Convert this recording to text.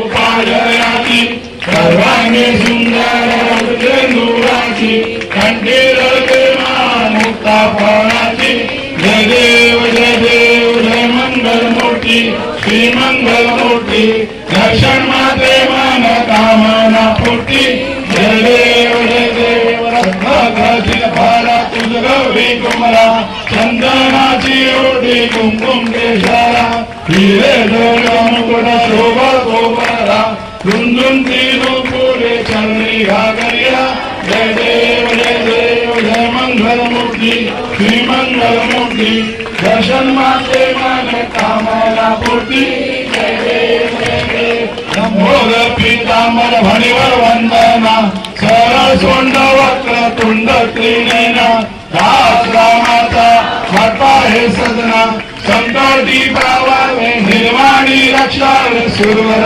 उपालयाची सर्वांगी सुंदर सिंदुराची कंठी रडते मुक्ता फळाची जय देव जय मंगल मूर्ती श्री मंगल मूर्ती दर्शन माते मन कामना पूर्ती जय देव रत्नाची फारा तुझ गौरी कुमरा चंदनाची ओढी कुंकुम केशारा हिरे मुकुट शोभा गोबरा झुंझुंती नुपुरे चंद्री घागरिया जय देव जय मंगल मूर्ती श्री मंगल मूर्ती दर्शन माते मन कामना पूर्ती जय देव नमोद पीतांबर भणीवर वंदना सरळ सोंड वक्र तुंड त्रिनयना दास रामाचा वाटा हे सजना संकटी पावावे निर्वाणी रक्षा सुरवर